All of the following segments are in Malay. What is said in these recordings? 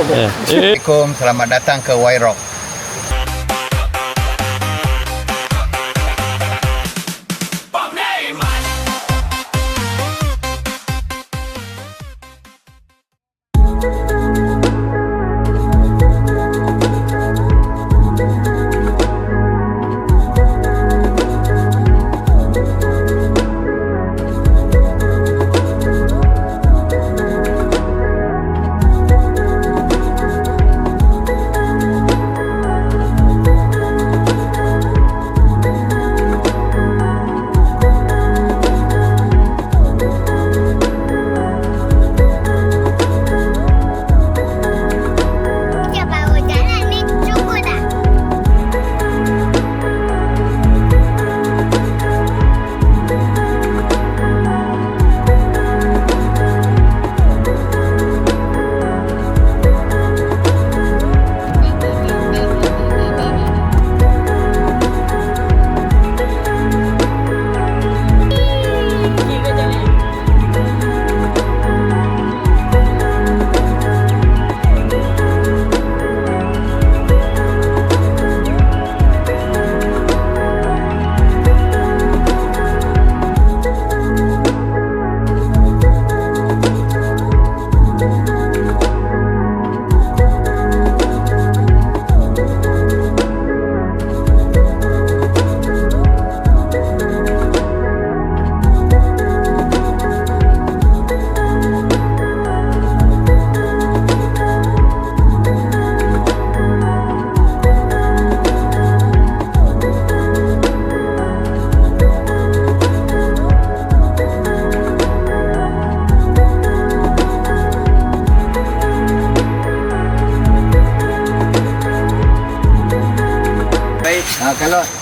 Assalamualaikum, selamat datang ke Y-Rock.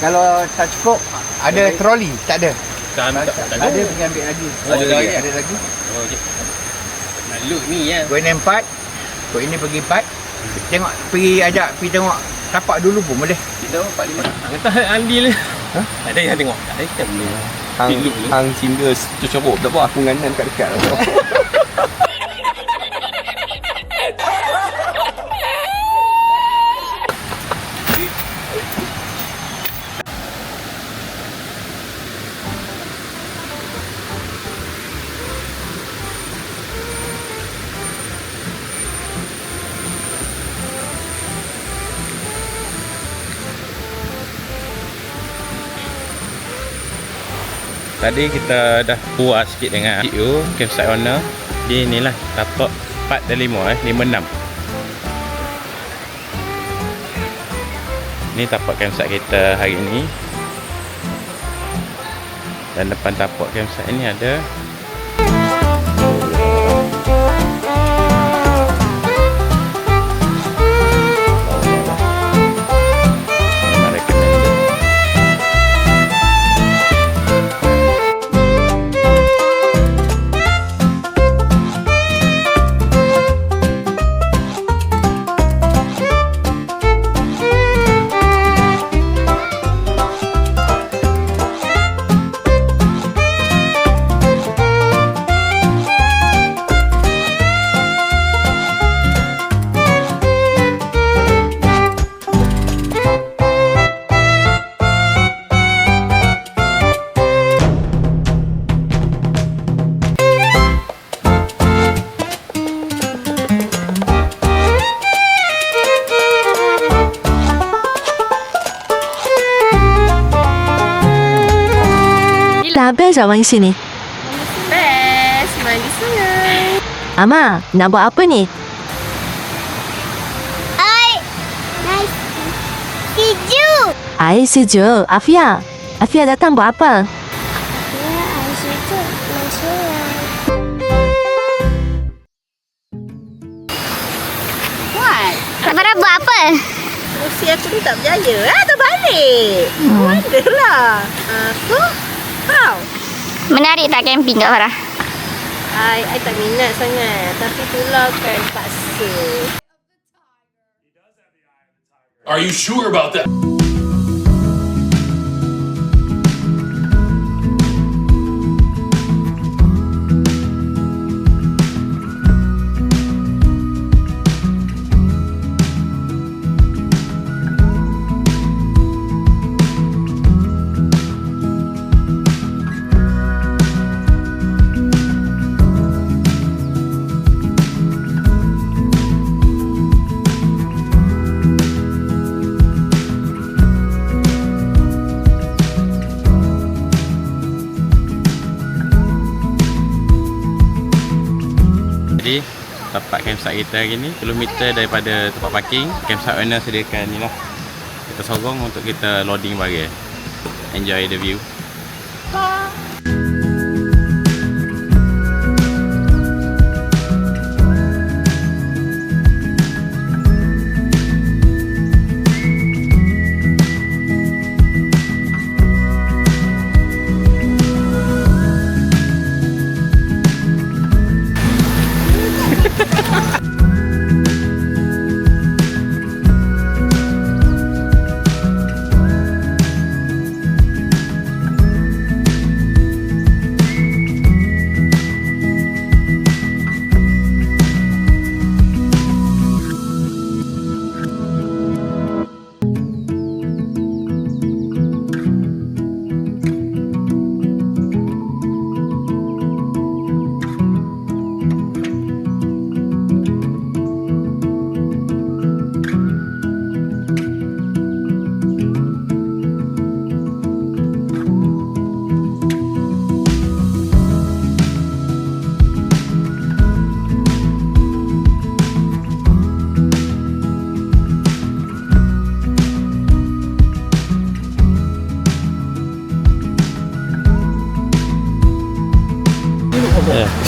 Kalau tak cukup, ada troli? Tak ada. Tak ada. Ada, pergi ambil lagi. Ada lagi. Oh, okey. Malu ni ya. Kau ini 4. Kau ini pergi 4. Tengok, pergi tengok tapak dulu pun boleh. Kita 4 5. Kata andil. Ha? Tak ada yang tengok. Tak ada kita boleh. Hang Cinda tu corok tak apa aku nganan kat dekat. Tadi kita dah buat sikit dengan CEO, campsite owner. Dia inilah tapak 4 dan 5 5-6. Ni tapak campsite kita hari ni. Dan depan tapak campsite ni ada Best awak di sini. Best, mandi sungai. Ama, nak buat apa ni? Air sejuk. Air sejuk. Afia datang buat apa? Ya, air sejuk. Masuk. What? Farah buat apa? Mesti aku ni tak berjaya. Terbalik. Adalah. Aku? How? Menarik tak camping Kak Farah? I tak minat sangat. Tapi itulah kan paksa. Are you sure about that? tempat campsite kita hari ni. Kilometer daripada tempat parking. Campsite owner sediakan ni lah. Kita sorong untuk kita loading barang. Enjoy the view.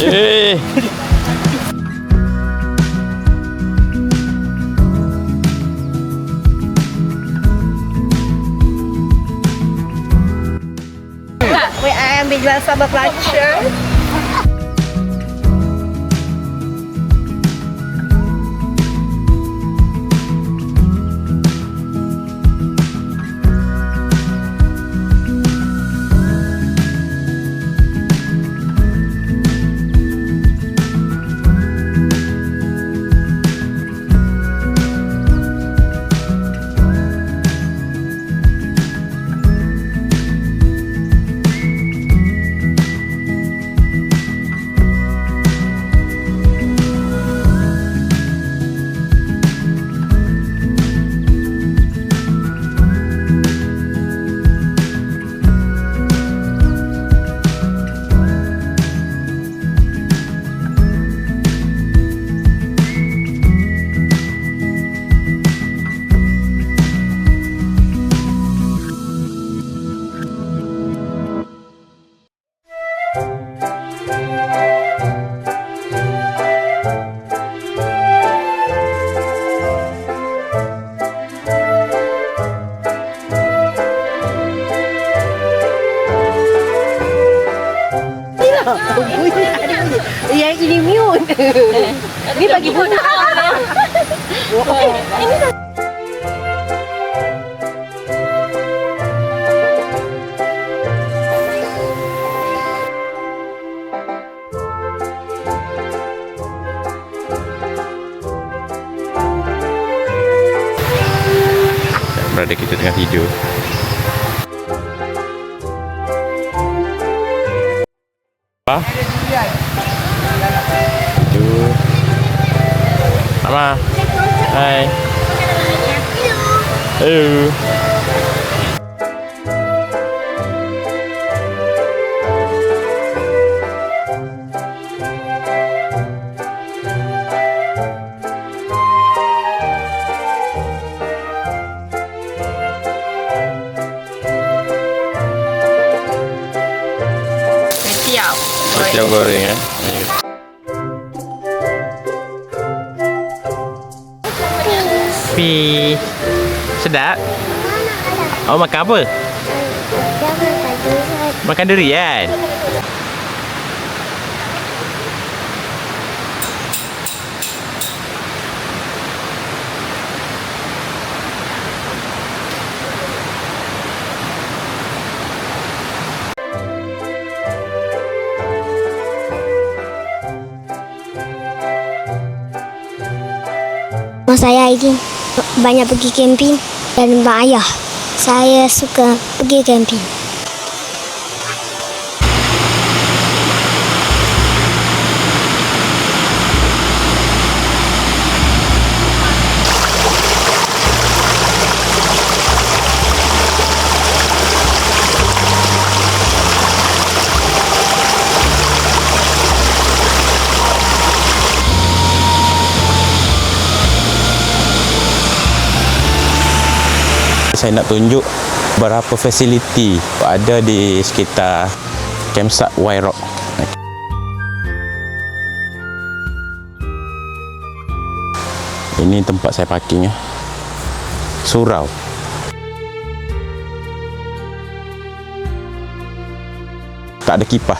Eh. Wait, I ambil jual sambal pelacur. Yang ini mute. Ni bagi budak. Ini dah. Berada kita tengah tidur. Apa? Tidur. Mama. Hai. Hello. Siap goreng ya. Pi. Sedap. Oh, makan apa? Makan durian. Saya ini banyak pergi camping dan mak ayah. Saya suka pergi camping. saya nak tunjuk berapa fasiliti ada di sekitar campsite White Rock. Ini tempat saya parking ya. Surau. Tak ada kipas,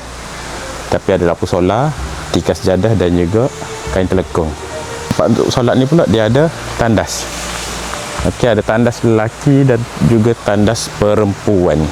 tapi ada lampu solar, tikas sejadah dan juga kain telekung. Tempat untuk solat ni pula dia ada tandas. Okey, ada tandas lelaki dan juga tandas perempuan.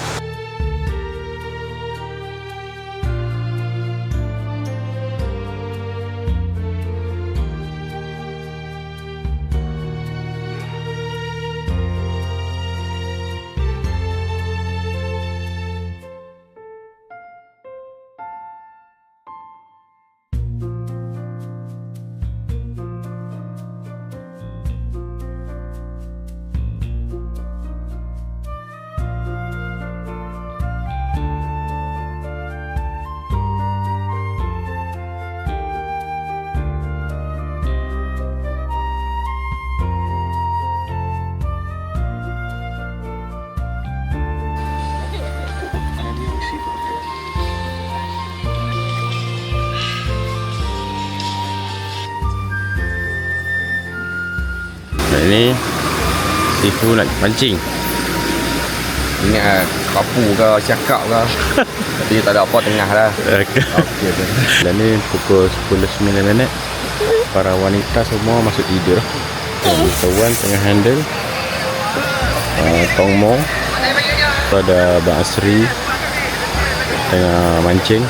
Ini Sifu nak mancing. Ingat papu ke, cakap ke. Tapi tak ada apa tengah lah. Okey. Dan ni pukul 10.09. Para wanita semua masuk tidur. Tuan tengah handle Tong Mo. Ada Abang Asri tengah mancing.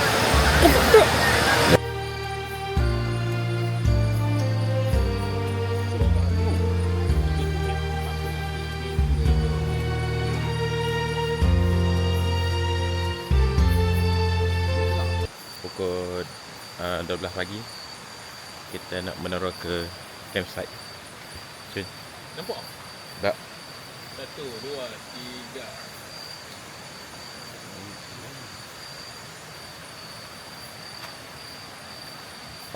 Pukul 12 pagi kita nak meneroh ke campsite. Cun. Nampak? Tak. 1, 2, 3.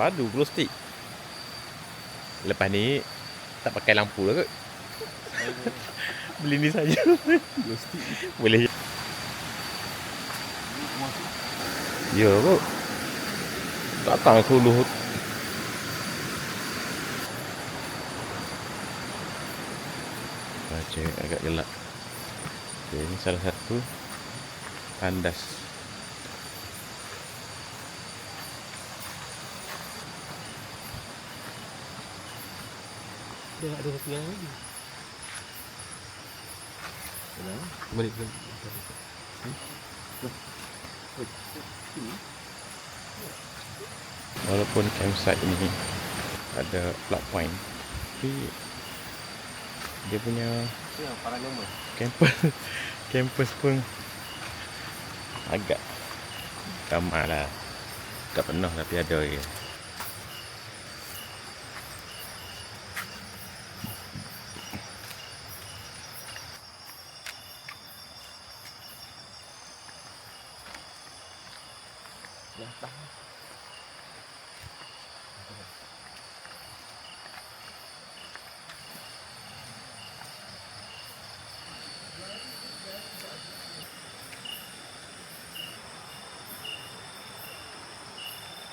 Padu glow stick. Lepas ni tak pakai lampu lah kot. Beli ni saja. Glow stick boleh. Ya kot. Datang suluh. Baca agak gelap. Okay, ini salah satu tandas. Dia ada satu yang lagi. Balik. Walaupun campsite ini ada plug point, tapi dia punya campus pun agak ramai lah. Tak penuh tapi ada je.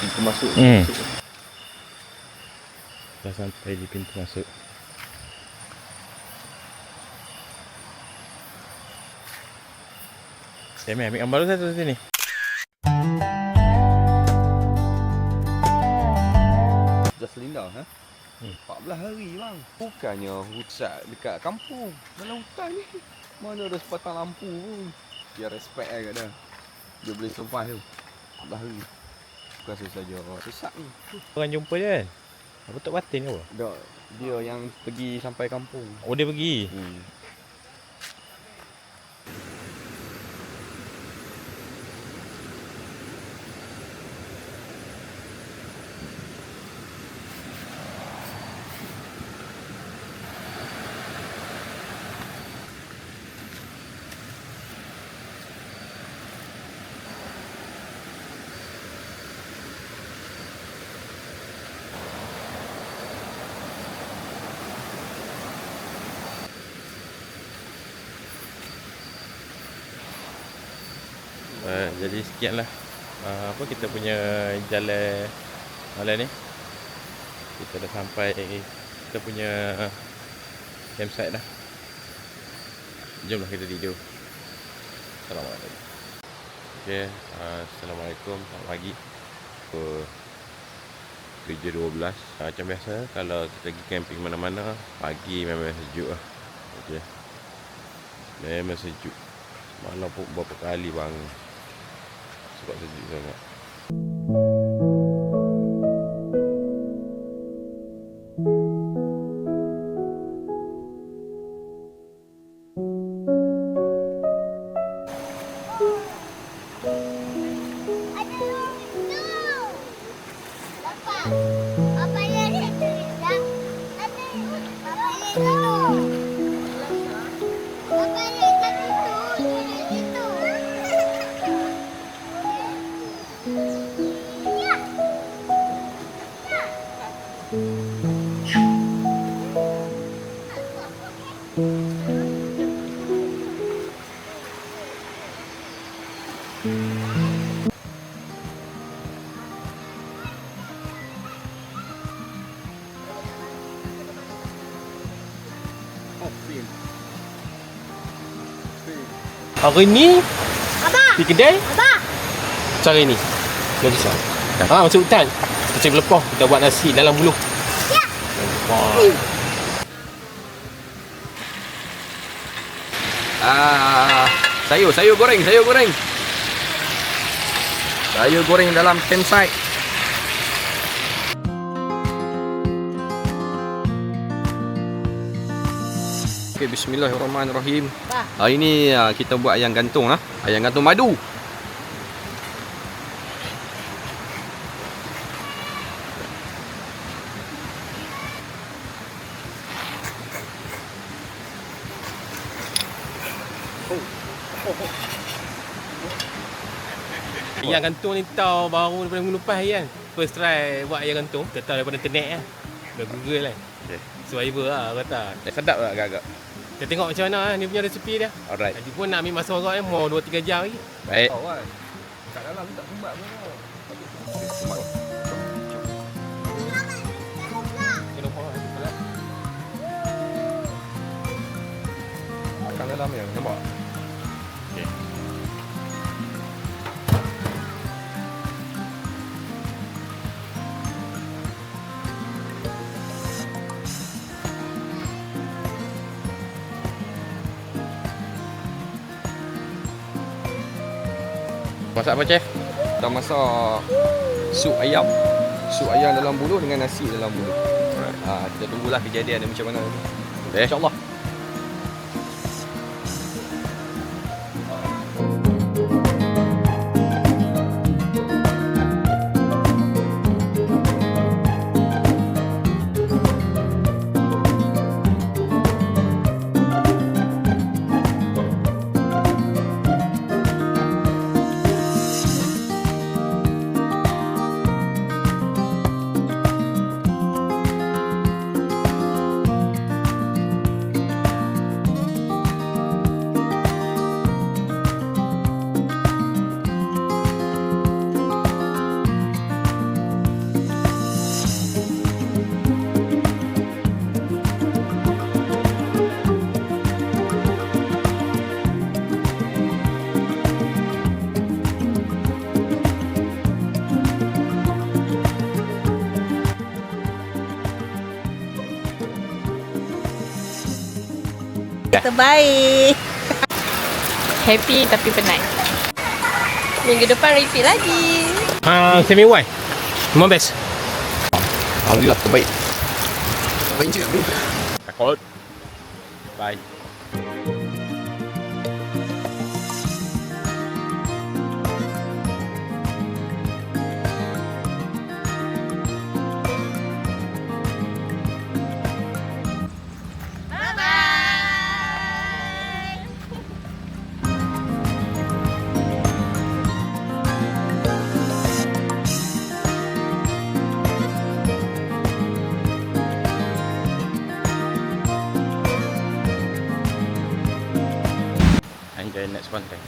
Pintu masuk. Dah sampai di pintu masuk. Saya ambil gambar dulu satu sini. Dah selindar, ha? 14 hari bang. Bukannya hutan dekat kampung. Dalam hutan ni. Mana ada sepatang lampu pun. Dia respect kat dia. Dia boleh survive tu. 14 hari. Bukan saja sesak ni. Orang jumpa je kan? Apa tak batin ke apa? Tak. Dia yang pergi sampai kampung. Oh dia pergi? Jadi sekian lah apa kita punya jalan malam ni. Kita dah sampai kita punya campsite dah. Jomlah kita tidur. Assalamualaikum. Okay, Assalamualaikum, selamat pagi. 7.12. Macam biasa kalau kita pergi camping mana-mana, pagi memang sejuk lah. Okay. Memang sejuk. Malam pun berapa kali bangun sebab sejuk sangat. Hari ni di kedai cara ni dah bisa. Masuk hutan kita berlepas, kita buat nasi dalam buluh. Sayur goreng. Sayur goreng dalam campsite. Okay, bismillahirrahmanirrahim. Hari ni kita buat ayam gantung lah. Ayam gantung madu. Ayam gantung ni tahu baru daripada minggu lepas kan. First try buat ayam gantung, kita tahu daripada internet kan. Dah Google kan. Okay. Survivor lah kata. Sedap tak agak-agak? Kita tengok macam mana ni punya resepi dia. Alright. Lagi pun nak ambil masa orang ni mau 2-3 jam lagi. Baik. Tahu kan. Kat dalam tak sumbat pun. Kat dalam yang nampak. Okey. Masak apa, Chef? Kita masak sup ayam. Sup ayam dalam buluh dengan nasi dalam buluh. Kita tunggulah kejadian dia macam mana. Okay. InsyaAllah. Terbaik. Happy tapi penat. Minggu depan repeat lagi. Semi white. Memang best. Alhamdulillah terbaik. Terbaik je. Takut. Bye. Enjoy next one time.